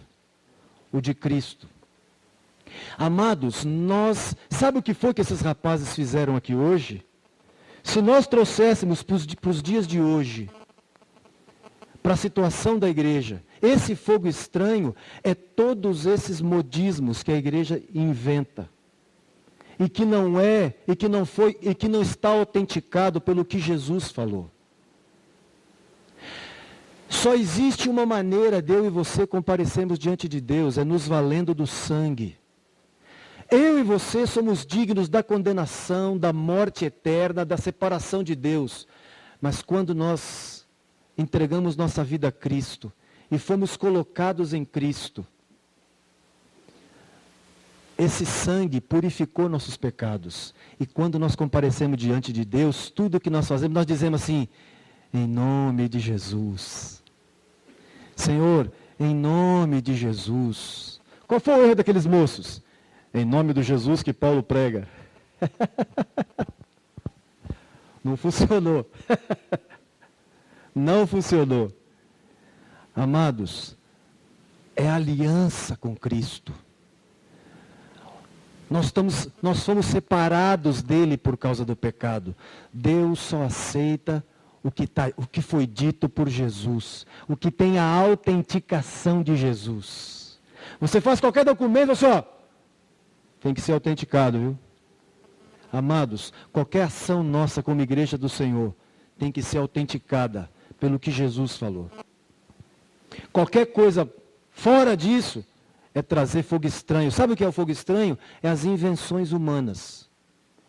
O de Cristo. Amados, sabe o que foi que esses rapazes fizeram aqui hoje? Se nós trouxéssemos para os dias de hoje, para a situação da igreja, esse fogo estranho é todos esses modismos que a igreja inventa. E que não é, e que não foi, e que não está autenticado pelo que Jesus falou. Só existe uma maneira de eu e você comparecermos diante de Deus, é nos valendo do sangue. Eu e você somos dignos da condenação, da morte eterna, da separação de Deus. Mas quando nós entregamos nossa vida a Cristo e fomos colocados em Cristo, esse sangue purificou nossos pecados. E quando nós comparecemos diante de Deus, tudo que nós fazemos, nós dizemos assim, em nome de Jesus. Senhor, em nome de Jesus. Qual foi o erro daqueles moços? Em nome do Jesus que Paulo prega. Não funcionou. Não funcionou. Amados, é aliança com Cristo. Nós fomos separados dele por causa do pecado. Deus só aceita o que foi dito por Jesus. O que tem a autenticação de Jesus. Você faz qualquer documento, só tem que ser autenticado, viu? Amados, qualquer ação nossa como igreja do Senhor tem que ser autenticada pelo que Jesus falou. Qualquer coisa fora disso é trazer fogo estranho. Sabe o que é o fogo estranho? É as invenções humanas.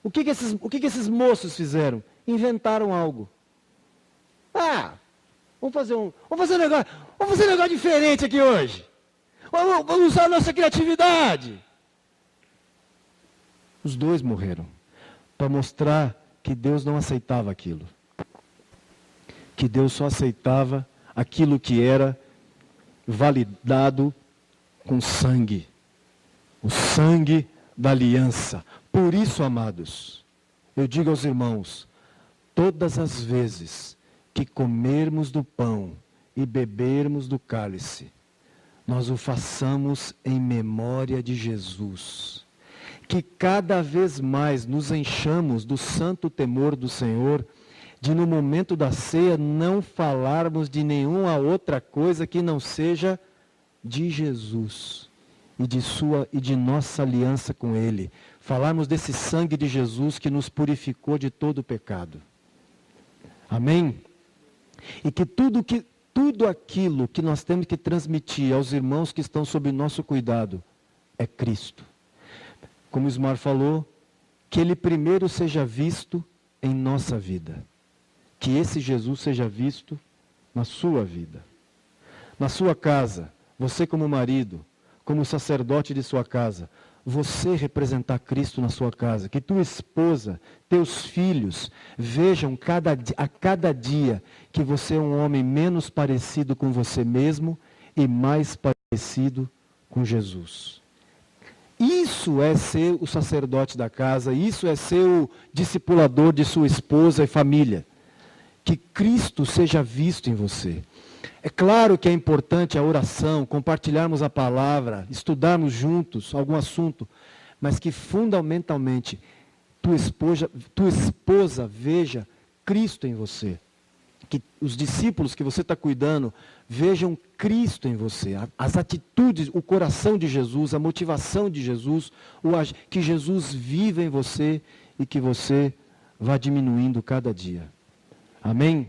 O que esses moços fizeram? Inventaram algo. Vamos fazer um negócio diferente aqui hoje. Vamos usar a nossa criatividade. Os dois morreram para mostrar que Deus não aceitava aquilo. Que Deus só aceitava aquilo que era validado com sangue. O sangue da aliança. Por isso, amados, eu digo aos irmãos, todas as vezes que comermos do pão e bebermos do cálice, nós o façamos em memória de Jesus. Que cada vez mais nos enchamos do santo temor do Senhor, de no momento da ceia não falarmos de nenhuma outra coisa que não seja de Jesus e de nossa aliança com Ele. Falarmos desse sangue de Jesus que nos purificou de todo o pecado. Amém? E que tudo aquilo que nós temos que transmitir aos irmãos que estão sob nosso cuidado é Cristo. Como o Ismar falou, que Ele primeiro seja visto em nossa vida. Que esse Jesus seja visto na sua vida. Na sua casa, você como marido, como sacerdote de sua casa, você representar Cristo na sua casa. Que tua esposa, teus filhos, vejam a cada dia que você é um homem menos parecido com você mesmo e mais parecido com Jesus. Isso é ser o sacerdote da casa, isso é ser o discipulador de sua esposa e família. Que Cristo seja visto em você. É claro que é importante a oração, compartilharmos a palavra, estudarmos juntos algum assunto, mas que fundamentalmente tua esposa veja Cristo em você. Que os discípulos que você está cuidando vejam Cristo em você. As atitudes, o coração de Jesus, a motivação de Jesus, que Jesus viva em você e que você vá diminuindo cada dia. Amém?